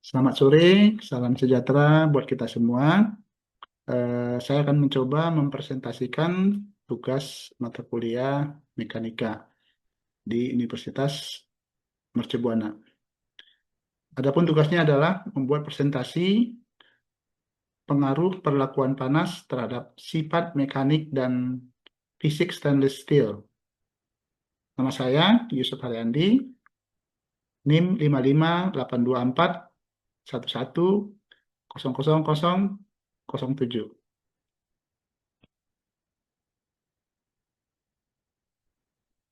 Selamat sore, salam sejahtera buat kita semua. Saya akan mencoba mempresentasikan tugas mata kuliah mekanika di Universitas Mercubuana. Adapun tugasnya adalah membuat presentasi pengaruh perlakuan panas terhadap sifat mekanik dan fisik stainless steel. Nama saya Yusuf Haryandi, NIM 558411000007.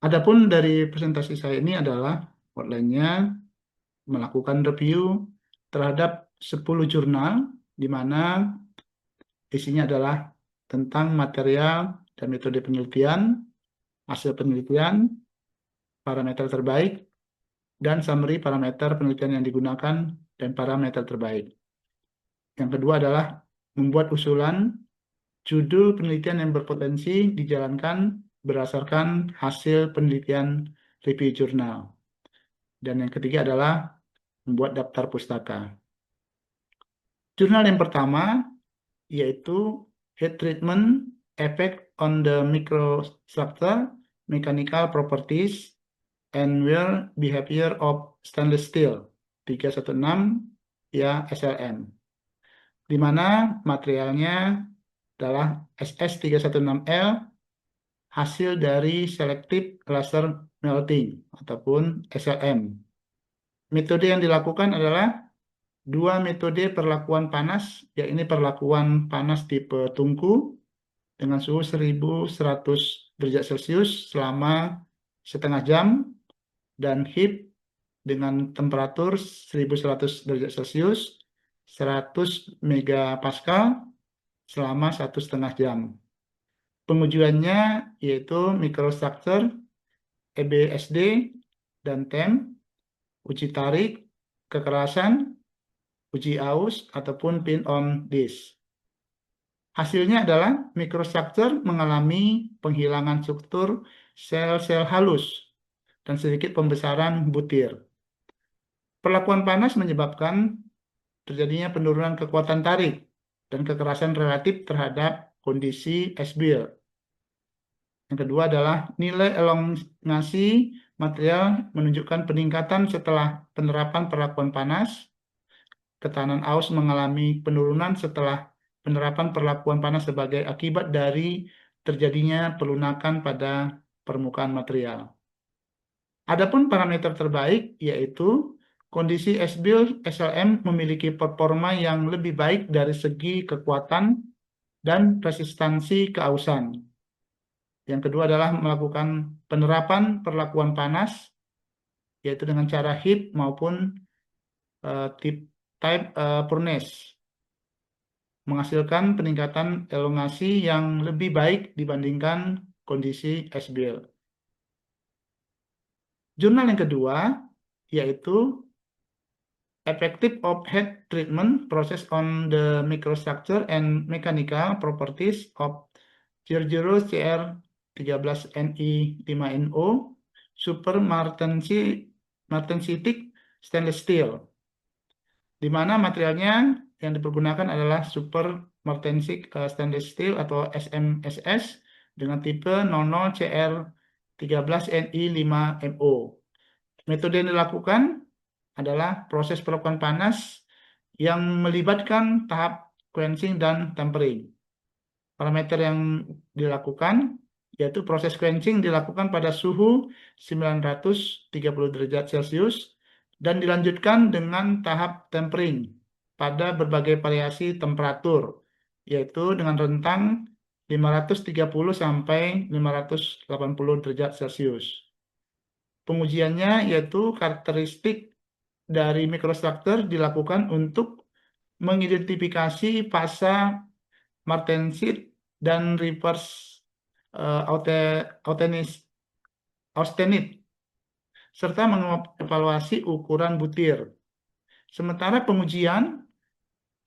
Adapun dari presentasi saya ini adalah outline-nya melakukan review terhadap 10 jurnal di mana isinya adalah tentang material dan metode penelitian, hasil penelitian, parameter terbaik, dan summary parameter penelitian yang digunakan dan parameter terbaik. Yang kedua adalah membuat usulan judul penelitian yang berpotensi dijalankan berdasarkan hasil penelitian review jurnal. Dan yang ketiga adalah membuat daftar pustaka. Jurnal yang pertama yaitu Heat Treatment Effect on the Microstructure, Mechanical Properties, and Wear Behavior of Stainless Steel 316 ya SLM, di mana materialnya adalah SS316L hasil dari Selective Laser Melting ataupun SLM. Metode yang dilakukan adalah dua metode perlakuan panas, yaitu perlakuan panas tipe tungku dengan suhu 1100 derajat Celcius selama setengah jam dan HIP dengan temperatur 1100 derajat Celcius 100 megapascal selama 1,5 jam. Pengujiannya yaitu microstructure, EBSD, dan TEM, uji tarik, kekerasan, uji aus, ataupun pin on disk. Hasilnya adalah microstructure mengalami penghilangan struktur sel-sel halus dan sedikit pembesaran butir. Perlakuan panas menyebabkan terjadinya penurunan kekuatan tarik dan kekerasan relatif terhadap kondisi S-build. Yang kedua adalah nilai elongasi material menunjukkan peningkatan setelah penerapan perlakuan panas. Ketahanan aus mengalami penurunan setelah penerapan perlakuan panas sebagai akibat dari terjadinya pelunakan pada permukaan material. Adapun parameter terbaik yaitu kondisi S-build SLM memiliki performa yang lebih baik dari segi kekuatan dan resistansi keausan. Yang kedua adalah melakukan penerapan perlakuan panas yaitu dengan cara heat maupun type furnace, menghasilkan peningkatan elongasi yang lebih baik dibandingkan kondisi S-build. Jurnal yang kedua yaitu Effective of Heat Treatment Process on the Microstructure and Mechanical Properties of 00CR13NI5NO Super Martensitic Stainless Steel, di mana materialnya yang dipergunakan adalah Super Martensic Stainless Steel atau SMSS dengan tipe 00CR13NI5MO. Metode yang dilakukan adalah proses perlakuan panas yang melibatkan tahap quenching dan tempering. Parameter yang dilakukan yaitu proses quenching dilakukan pada suhu 930 derajat Celcius dan dilanjutkan dengan tahap tempering pada berbagai variasi temperatur, yaitu dengan rentang 530 sampai 580 derajat Celcius. Pengujiannya yaitu karakteristik dari microstructure dilakukan untuk mengidentifikasi fasa martensit dan reverse austenit, serta mengevaluasi ukuran butir. Sementara pengujian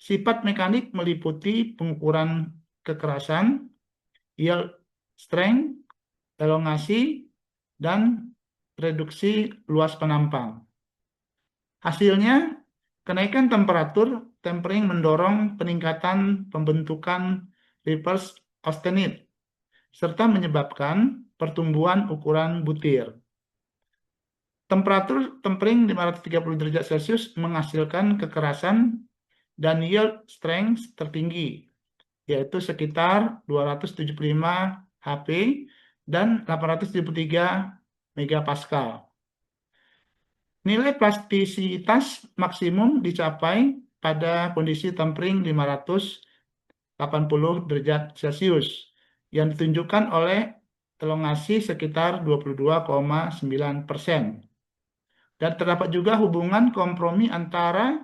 sifat mekanik meliputi pengukuran kekerasan, yield strength, elongasi, dan reduksi luas penampang. Hasilnya, kenaikan temperatur tempering mendorong peningkatan pembentukan reverse austenite serta menyebabkan pertumbuhan ukuran butir. Temperatur tempering 530 derajat Celcius menghasilkan kekerasan dan yield strength tertinggi, yaitu sekitar 275 HP dan 873 megapascal. Nilai plastisitas maksimum dicapai pada kondisi tempering 580 derajat Celcius yang ditunjukkan oleh elongasi sekitar 22,9%. Dan terdapat juga hubungan kompromi antara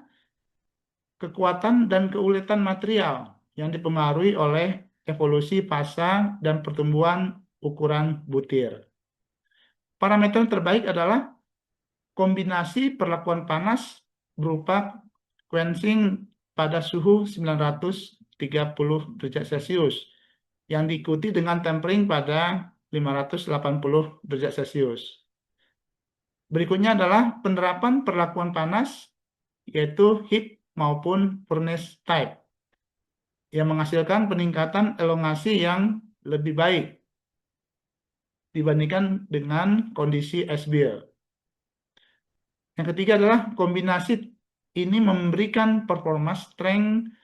kekuatan dan keuletan material yang dipengaruhi oleh evolusi fasa dan pertumbuhan ukuran butir. Parameter terbaik adalah kombinasi perlakuan panas berupa quenching pada suhu 930 derajat Celcius yang diikuti dengan tempering pada 580 derajat Celcius. Berikutnya adalah penerapan perlakuan panas, yaitu heat maupun furnace type, yang menghasilkan peningkatan elongasi yang lebih baik dibandingkan dengan kondisi S-Build. Yang ketiga adalah kombinasi ini memberikan performa strength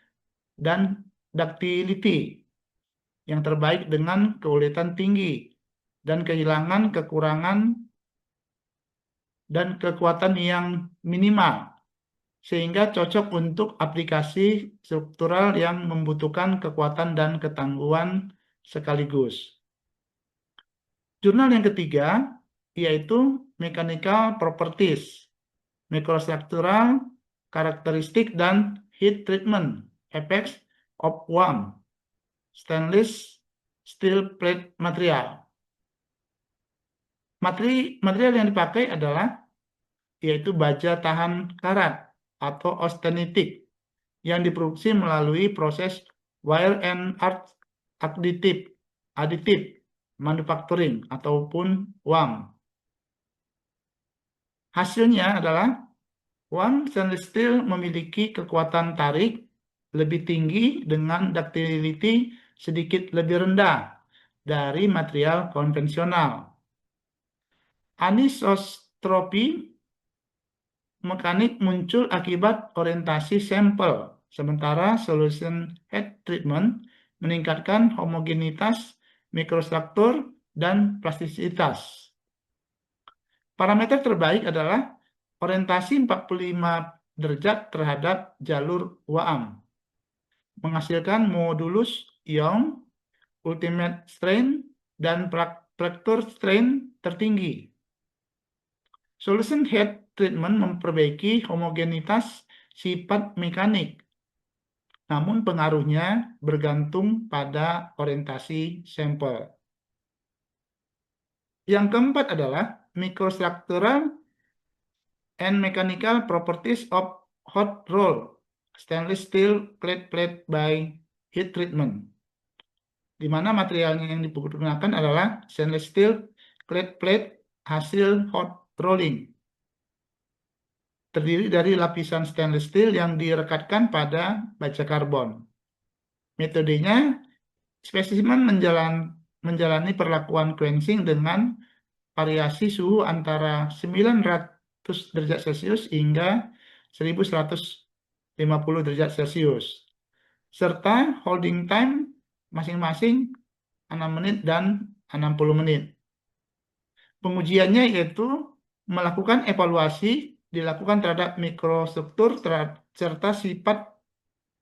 dan ductility yang terbaik dengan keuletan tinggi dan kehilangan kekurangan dan kekuatan yang minimal, sehingga cocok untuk aplikasi struktural yang membutuhkan kekuatan dan ketangguhan sekaligus. Jurnal yang ketiga yaitu Mechanical Properties, Microstructural Karakteristik dan Heat Treatment Effects of WAM, Stainless Steel Plate Material. Material yang dipakai adalah yaitu baja tahan karat atau austenitic yang diproduksi melalui proses wire and art additive manufacturing ataupun WAM. Hasilnya adalah WAM stainless steel memiliki kekuatan tarik lebih tinggi dengan ductility sedikit lebih rendah dari material konvensional. Anisotropi mekanik muncul akibat orientasi sampel, sementara solution head treatment meningkatkan homogenitas mikrostruktur dan plastisitas. Parameter terbaik adalah orientasi 45 derajat terhadap jalur WAM, menghasilkan modulus Young, ultimate strain, dan fracture strain tertinggi. Solution head treatment memperbaiki homogenitas sifat mekanik, namun pengaruhnya bergantung pada orientasi sampel. Yang keempat adalah microstructural and mechanical properties of hot roll stainless steel plate by heat treatment, di mana materialnya yang digunakan adalah stainless steel plate hasil hot rolling, terdiri dari lapisan stainless steel yang direkatkan pada baja karbon. Metodenya, spesimen menjalani perlakuan quenching dengan variasi suhu antara 900 derajat Celcius hingga 1150 derajat Celcius, serta holding time masing-masing 6 menit dan 60 menit. Pengujiannya yaitu melakukan evaluasi dilakukan terhadap mikrostruktur serta sifat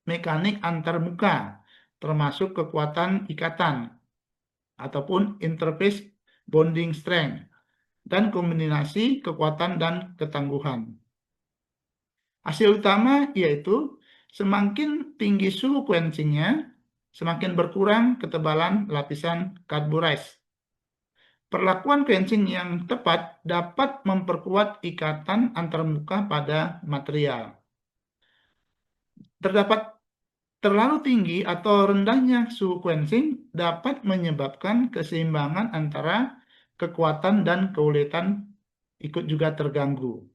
mekanik antar muka, termasuk kekuatan ikatan ataupun interface bonding strength, dan kombinasi kekuatan dan ketangguhan. Hasil utama yaitu semakin tinggi suhu quenchingnya, semakin berkurang ketebalan lapisan carburized. Perlakuan quenching yang tepat dapat memperkuat ikatan antarmuka pada material. Terdapat terlalu tinggi atau rendahnya suhu quenching dapat menyebabkan keseimbangan antara kekuatan dan keuletan ikut juga terganggu.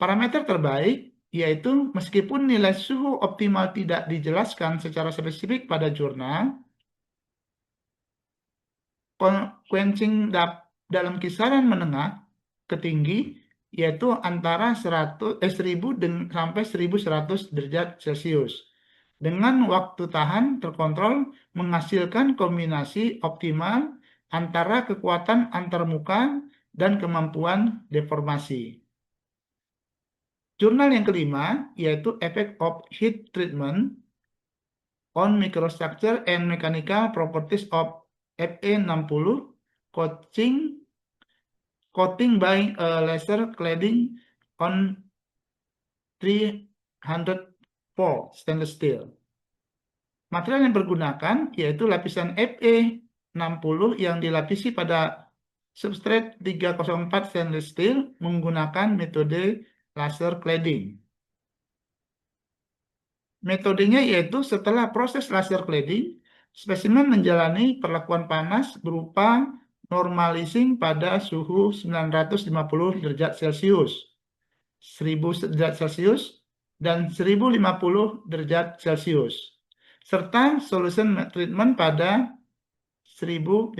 Parameter terbaik yaitu meskipun nilai suhu optimal tidak dijelaskan secara spesifik pada jurnal, quenching dalam kisaran menengah ke tinggi yaitu antara 1000 sampai 1100 derajat Celcius. Dengan waktu tahan terkontrol menghasilkan kombinasi optimal antara kekuatan antarmuka dan kemampuan deformasi. Jurnal yang kelima yaitu Effect of Heat Treatment on Microstructure and Mechanical Properties of Fe60 coating by laser cladding on 304 stainless steel. Material yang digunakan yaitu lapisan Fe60 yang dilapisi pada substrate 304 stainless steel menggunakan metode laser cladding. Metodenya yaitu setelah proses laser cladding, spesimen menjalani perlakuan panas berupa normalizing pada suhu 950 derajat Celcius, 1000 derajat Celcius, dan 1050 derajat Celcius, serta solution treatment pada 1050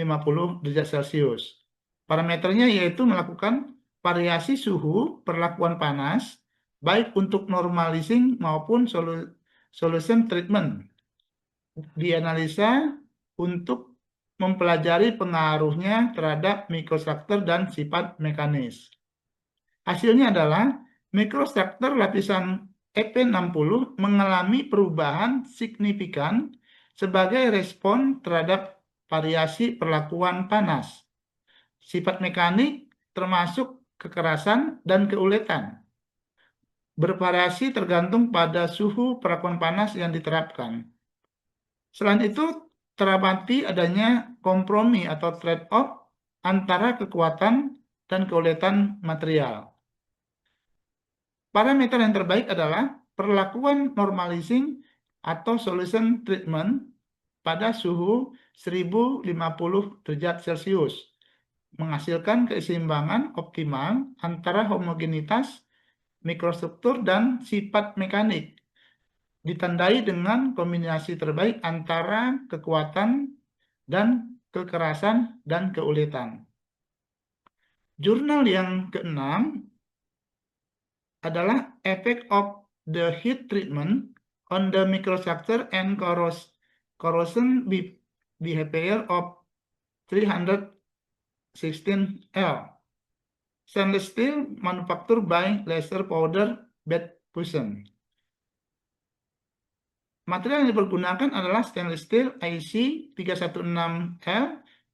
derajat Celcius. Parameternya yaitu melakukan variasi suhu perlakuan panas, baik untuk normalizing maupun solution treatment. Dianalisa untuk mempelajari pengaruhnya terhadap mikrostruktur dan sifat mekanis. Hasilnya adalah mikrostruktur lapisan Fe60 mengalami perubahan signifikan sebagai respon terhadap variasi perlakuan panas. Sifat mekanik termasuk kekerasan dan keuletan. Bervariasi tergantung pada suhu perlakuan panas yang diterapkan. Selain itu, teramati adanya kompromi atau trade-off antara kekuatan dan keuletan material. Parameter yang terbaik adalah perlakuan normalizing atau solution treatment pada suhu 1050 derajat Celcius, menghasilkan keseimbangan optimal antara homogenitas mikrostruktur dan sifat mekanik, ditandai dengan kombinasi terbaik antara kekuatan dan kekerasan dan keuletan. Jurnal yang keenam adalah Effect of the Heat Treatment on the Microstructure and Corrosion Behavior of 316L. Stainless steel manufactured by laser powder bed fusion. Material yang dipergunakan adalah stainless steel IC316L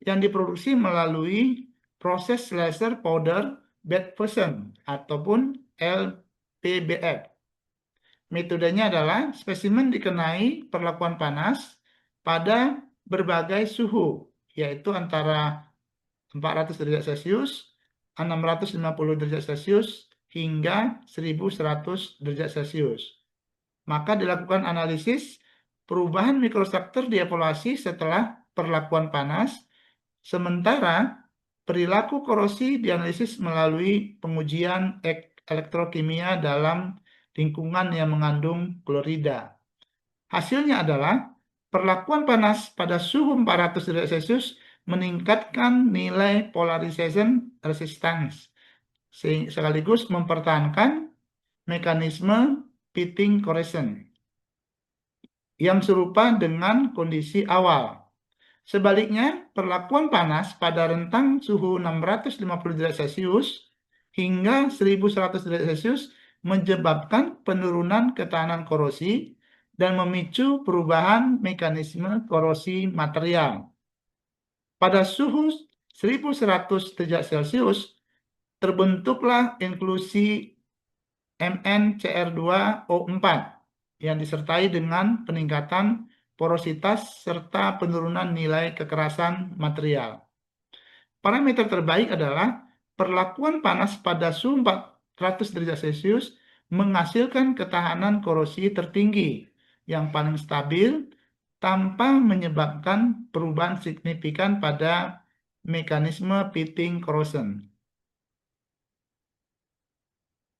yang diproduksi melalui proses laser powder bed fusion ataupun LPBF. Metodenya adalah spesimen dikenai perlakuan panas pada berbagai suhu, yaitu antara 400 derajat Celcius, 650 derajat Celcius, hingga 1100 derajat Celcius. Maka dilakukan analisis perubahan mikrostruktur dievaluasi setelah perlakuan panas, sementara perilaku korosi dianalisis melalui pengujian elektrokimia dalam lingkungan yang mengandung klorida. Hasilnya adalah perlakuan panas pada suhu 400 derajat Celcius meningkatkan nilai polarization resistance, sekaligus mempertahankan mekanisme pitting corrosion yang serupa dengan kondisi awal. Sebaliknya, perlakuan panas pada rentang suhu 650 derajat Celcius hingga 1100 derajat Celcius menyebabkan penurunan ketahanan korosi dan memicu perubahan mekanisme korosi material. Pada suhu 1100 derajat Celcius, terbentuklah inklusi MnCr2O4 yang disertai dengan peningkatan porositas serta penurunan nilai kekerasan material. Parameter terbaik adalah perlakuan panas pada suhu 400 derajat Celcius menghasilkan ketahanan korosi tertinggi yang paling stabil tanpa menyebabkan perubahan signifikan pada mekanisme pitting corrosion.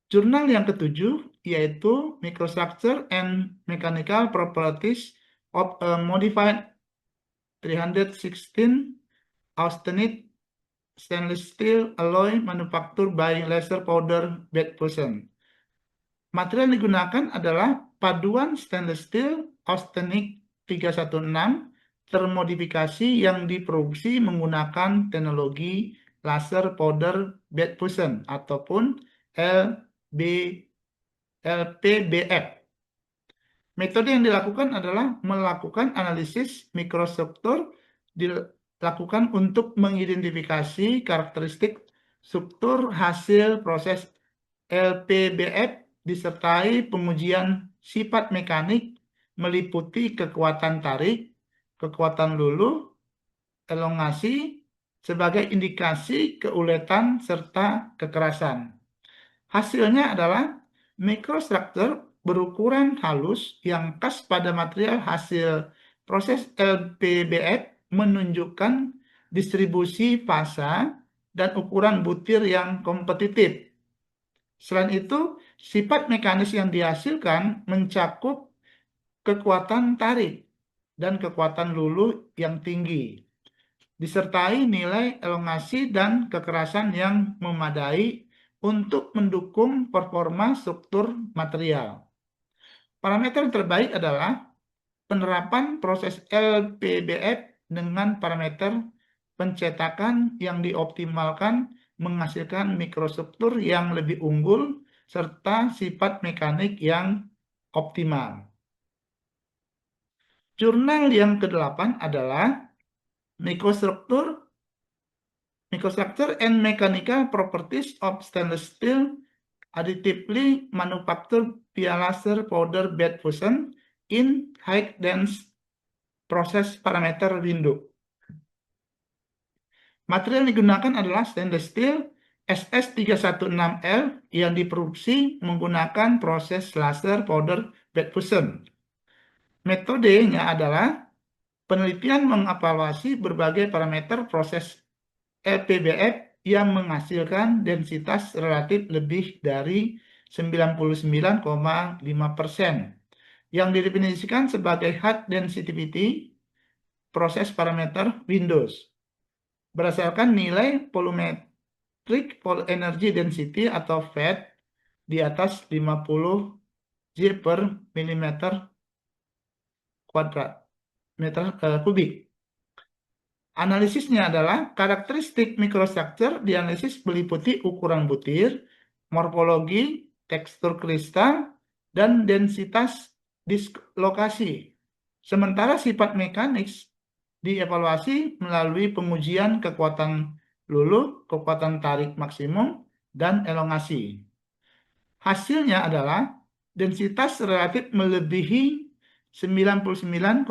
Jurnal yang ketujuh yaitu Microstructure and Mechanical Properties of a Modified 316 Austenite Stainless Steel Alloy Manufactured by Laser Powder Bed Fusion. Material yang digunakan adalah paduan stainless steel Austenite 316 termodifikasi yang diproduksi menggunakan teknologi laser powder bed fusion ataupun LB, LPBF. Metode yang dilakukan adalah melakukan analisis mikrostruktur dilakukan untuk mengidentifikasi karakteristik struktur hasil proses LPBF disertai pengujian sifat mekanik meliputi kekuatan tarik, kekuatan luluh, elongasi sebagai indikasi keuletan serta kekerasan. Hasilnya adalah mikrostruktur berukuran halus yang khas pada material hasil proses LPBF menunjukkan distribusi fasa dan ukuran butir yang kompetitif. Selain itu, sifat mekanis yang dihasilkan mencakup kekuatan tarik dan kekuatan luluh yang tinggi, disertai nilai elongasi dan kekerasan yang memadai untuk mendukung performa struktur material. Parameter terbaik adalah penerapan proses LPBF dengan parameter pencetakan yang dioptimalkan menghasilkan mikrostruktur yang lebih unggul serta sifat mekanik yang optimal. Jurnal yang ke-8 adalah Microstructure and Mechanical Properties of Stainless Steel Additively Manufactured via Laser Powder Bed Fusion in High Dense Process Parameter Window. Material yang digunakan adalah stainless steel SS316L yang diproduksi menggunakan proses laser powder bed fusion. Metodenya adalah penelitian mengevaluasi berbagai parameter proses LPBF yang menghasilkan densitas relatif lebih dari 99,5% yang didefinisikan sebagai high density proses parameter Windows berdasarkan nilai volumetric energy density atau FED di atas 50 J per milimeter kuadrat meter kubik. Analisisnya adalah karakteristik mikrostruktur dianalisis meliputi ukuran butir, morfologi, tekstur kristal, dan densitas dislokasi. Sementara sifat mekanik dievaluasi melalui pengujian kekuatan luluh, kekuatan tarik maksimum, dan elongasi. Hasilnya adalah densitas relatif melebihi 99,5%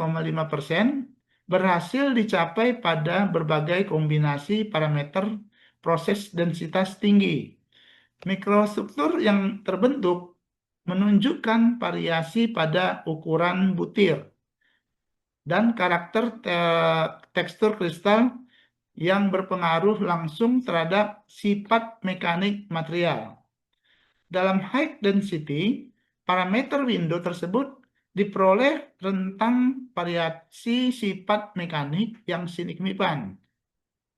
berhasil dicapai pada berbagai kombinasi parameter proses densitas tinggi. Mikrostruktur yang terbentuk menunjukkan variasi pada ukuran butir dan karakter tekstur kristal yang berpengaruh langsung terhadap sifat mekanik material. Dalam high density, parameter window tersebut diperoleh rentang variasi sifat mekanik yang signifikan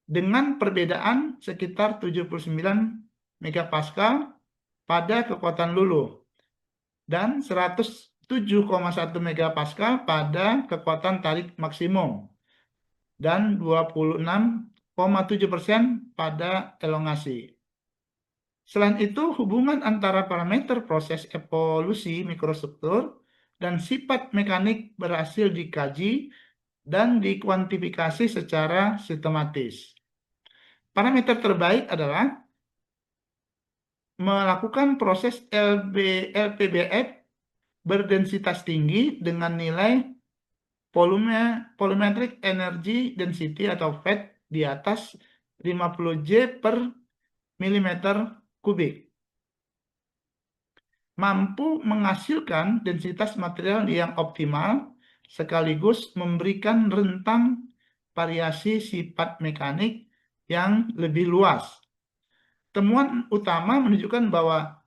dengan perbedaan sekitar 79 megapascal pada kekuatan luluh dan 107,1 megapascal pada kekuatan tarik maksimum dan 26,7% pada elongasi. Selain itu, hubungan antara parameter proses evolusi mikrostruktur dan sifat mekanik berhasil dikaji dan dikuantifikasi secara sistematis. Parameter terbaik adalah melakukan proses LPBF berdensitas tinggi dengan nilai volumetric energy density atau FED di atas 50 J per milimeter kubik. Mampu menghasilkan densitas material yang optimal sekaligus memberikan rentang variasi sifat mekanik yang lebih luas. Temuan utama menunjukkan bahwa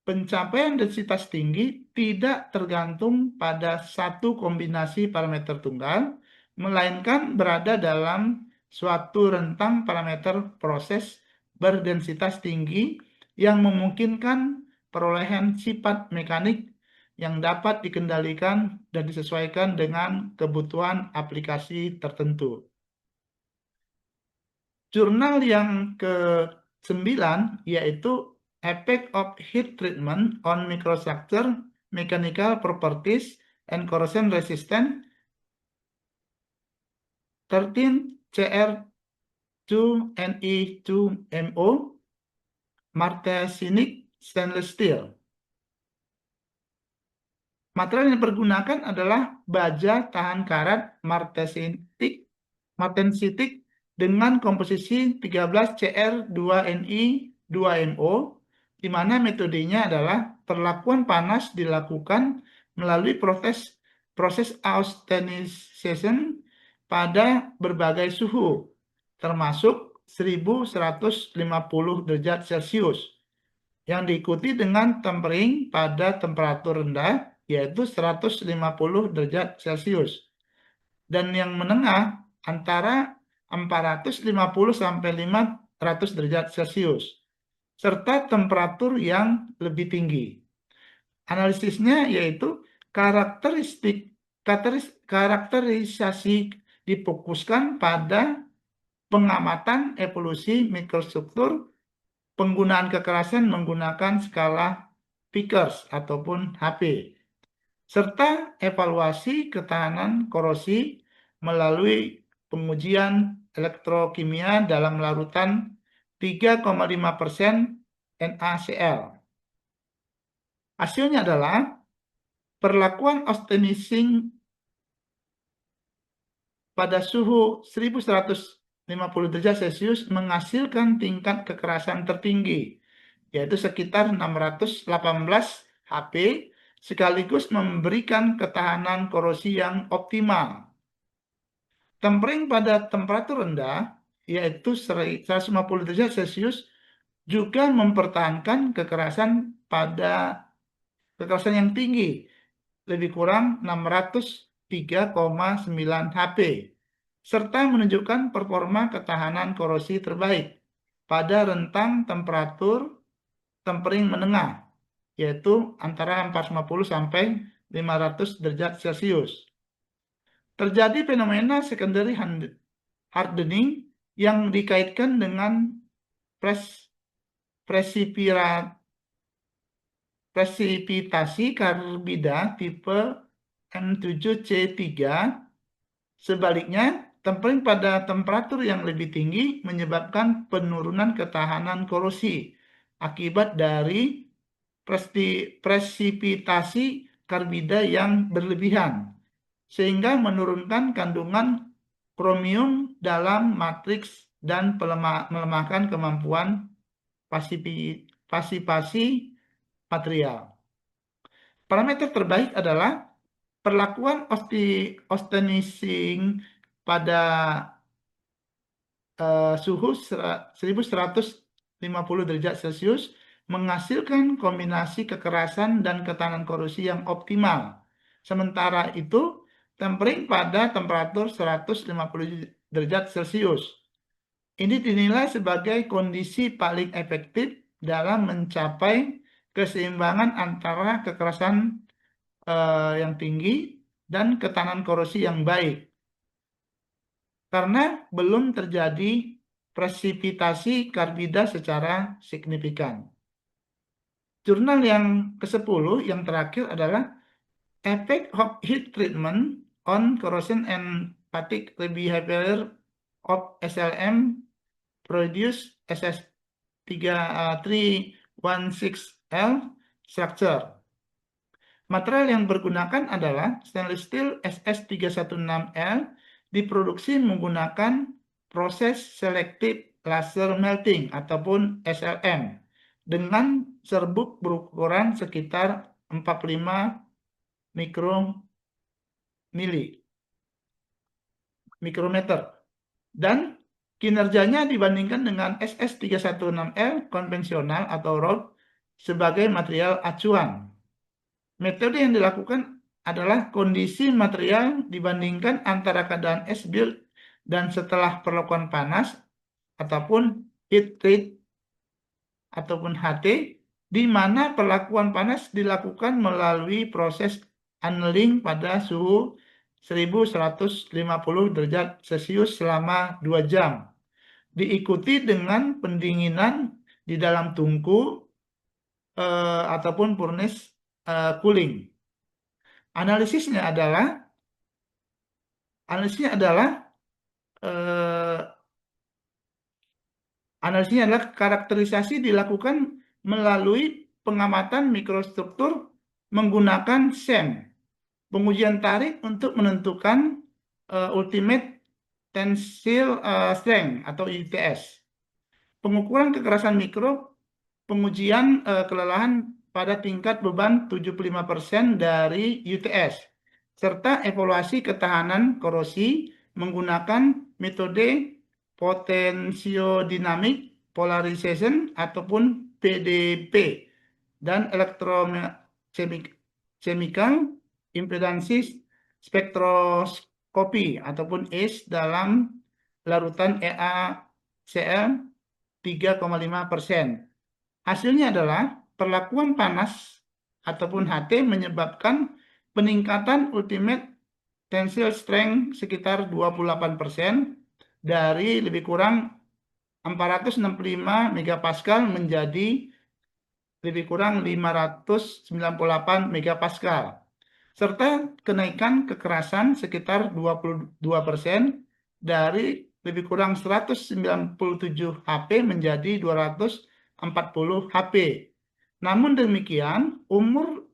pencapaian densitas tinggi tidak tergantung pada satu kombinasi parameter tunggal, melainkan berada dalam suatu rentang parameter proses berdensitas tinggi yang memungkinkan perolehan sifat mekanik yang dapat dikendalikan dan disesuaikan dengan kebutuhan aplikasi tertentu. Jurnal yang ke-9 yaitu Effect of Heat Treatment on Microstructure, Mechanical Properties, and Corrosion Resistance 13 CR2NE2MO Martensinic Stainless Steel. Material yang dipergunakan adalah baja tahan karat martensitik dengan komposisi 13 CR2NI2MO, di mana metodenya adalah perlakuan panas dilakukan melalui proses austenization pada berbagai suhu, termasuk 1150 derajat Celcius, yang diikuti dengan tempering pada temperatur rendah, yaitu 150 derajat Celcius. Dan yang menengah antara 450 sampai 500 derajat Celcius, serta temperatur yang lebih tinggi. Analisisnya yaitu karakterisasi difokuskan pada pengamatan evolusi mikrostruktur, penggunaan kekerasan menggunakan skala Vickers ataupun HP, serta evaluasi ketahanan korosi melalui pengujian elektrokimia dalam larutan 3,5% NaCl. Hasilnya adalah perlakuan austenizing pada suhu 1150 derajat Celcius menghasilkan tingkat kekerasan tertinggi, yaitu sekitar 618 HP, sekaligus memberikan ketahanan korosi yang optimal. Tempering pada temperatur rendah, yaitu 150 derajat Celcius, juga mempertahankan kekerasan yang tinggi, lebih kurang 603,9 HP, serta menunjukkan performa ketahanan korosi terbaik pada rentang temperatur tempering menengah, yaitu antara 450 sampai 500 derajat Celcius. Terjadi fenomena secondary hardening yang dikaitkan dengan presipitasi karbida tipe M7C3. Sebaliknya, tempering pada temperatur yang lebih tinggi menyebabkan penurunan ketahanan korosi akibat dari presipitasi karbida yang berlebihan, sehingga menurunkan kandungan kromium dalam matriks dan melemahkan kemampuan pasipasi material. Parameter terbaik adalah perlakuan austenizing pada suhu 1150 derajat Celcius menghasilkan kombinasi kekerasan dan ketahanan korosi yang optimal. Sementara itu, tempering pada temperatur 150 derajat Celcius ini dinilai sebagai kondisi paling efektif dalam mencapai keseimbangan antara kekerasan yang tinggi dan ketahanan korosi yang baik, karena belum terjadi presipitasi karbida secara signifikan. Jurnal yang ke-10 yang terakhir adalah Effect of Heat Treatment on Corrosion and Fatigue Behavior of SLM Produce SS316L Structure. Material yang digunakan adalah stainless steel SS316L, diproduksi menggunakan proses selective laser melting ataupun SLM dengan serbuk berukuran sekitar 45 mikrometer, dan kinerjanya dibandingkan dengan SS316L konvensional atau rolled sebagai material acuan. Metode yang dilakukan adalah kondisi material dibandingkan antara keadaan S-build dan setelah perlakuan panas ataupun heat treat ataupun HT, di mana perlakuan panas dilakukan melalui proses annealing pada suhu 1150 derajat Celcius selama 2 jam. Diikuti dengan pendinginan di dalam tungku ataupun furnace cooling. Analisisnya adalah eh, Analisisnya adalah karakterisasi dilakukan melalui pengamatan mikrostruktur menggunakan SEM, pengujian tarik untuk menentukan ultimate tensile strength atau UTS, pengukuran kekerasan mikro, pengujian kelelahan pada tingkat beban 75% dari UTS, serta evaluasi ketahanan korosi menggunakan metode potentiodynamic polarization ataupun PDP dan electrochemical impedance spektroskopi ataupun ACE dalam larutan EaCl 3,5%. Hasilnya adalah perlakuan panas ataupun HT menyebabkan peningkatan ultimate tensile strength sekitar 28% dari lebih kurang 465 megapascal menjadi lebih kurang 598 megapascal, serta kenaikan kekerasan sekitar 22% dari lebih kurang 197 HP menjadi 240 HP. Namun demikian, umur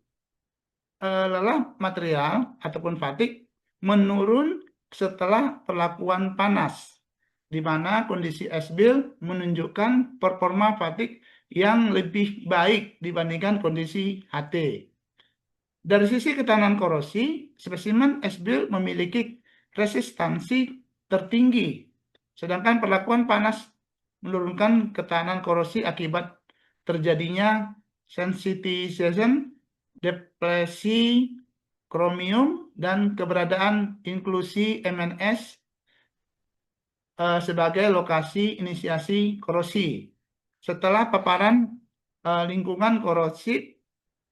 lelah material ataupun fatik menurun setelah perlakuan panas, di mana kondisi S-build menunjukkan performa fatik yang lebih baik dibandingkan kondisi HT. Dari sisi ketahanan korosi, spesimen S-build memiliki resistansi tertinggi, sedangkan perlakuan panas menurunkan ketahanan korosi akibat terjadinya sensitization, depresi kromium, dan keberadaan inklusi MNS sebagai lokasi inisiasi korosi. Setelah paparan lingkungan korosif,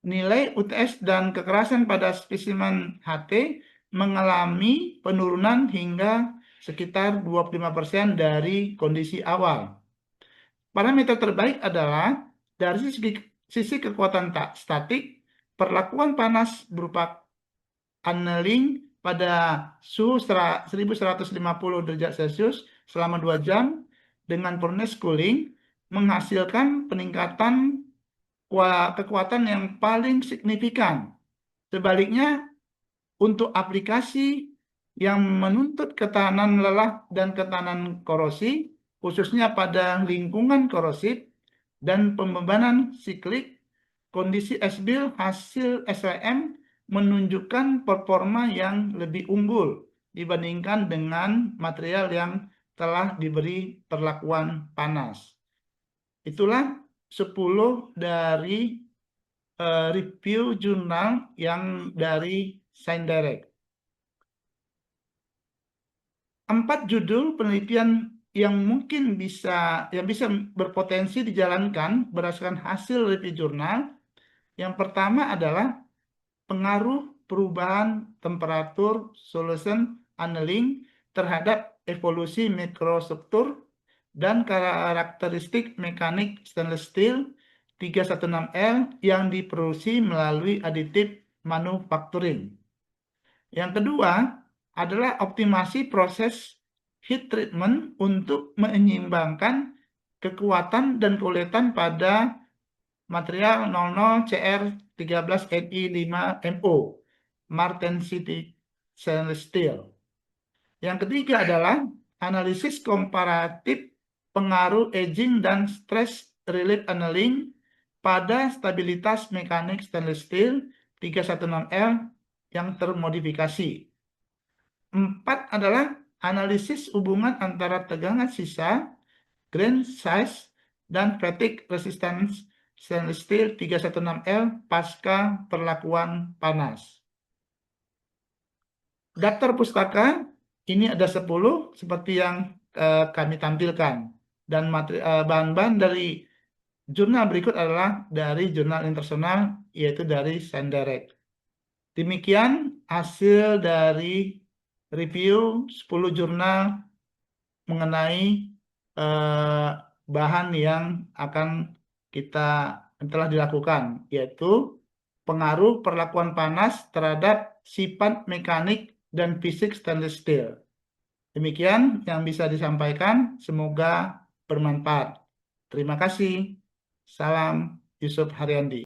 nilai UTS dan kekerasan pada spesimen HT mengalami penurunan hingga sekitar 25% dari kondisi awal. Parameter terbaik adalah dari sisi kekuatan statik, perlakuan panas berupa annealing pada suhu 1150 derajat Celcius selama 2 jam dengan furnace cooling menghasilkan peningkatan kekuatan yang paling signifikan. Sebaliknya, untuk aplikasi yang menuntut ketahanan lelah dan ketahanan korosi, khususnya pada lingkungan korosif dan pembebanan siklik, kondisi S-build hasil SLM menunjukkan performa yang lebih unggul dibandingkan dengan material yang telah diberi perlakuan panas. Itulah 10 dari review jurnal yang dari ScienceDirect. 4 judul penelitian yang mungkin bisa berpotensi dijalankan berdasarkan hasil review jurnal. Yang pertama adalah pengaruh perubahan temperatur solution annealing terhadap evolusi mikrostruktur dan karakteristik mekanik stainless steel 316L yang diproduksi melalui aditif manufacturing. Yang kedua adalah optimasi proses heat treatment untuk menyeimbangkan kekuatan dan keuletan pada material 00CR13Ni5MO, Martensite Stainless Steel. Yang ketiga adalah analisis komparatif pengaruh aging dan stress relief annealing pada stabilitas mekanik stainless steel 316L yang termodifikasi. 4 adalah analisis hubungan antara tegangan sisa, grain size, dan fatigue resistance stainless steel 316L pasca perlakuan panas. Daftar pustaka ini ada 10 seperti yang kami tampilkan. Dan bahan-bahan dari jurnal berikut adalah dari jurnal internasional, yaitu dari Senderek. Demikian hasil dari review 10 jurnal mengenai bahan yang akan kita telah dilakukan, yaitu pengaruh perlakuan panas terhadap sifat mekanik dan fisik stainless steel. Demikian yang bisa disampaikan, semoga bermanfaat. Terima kasih. Salam Yusuf Haryandi.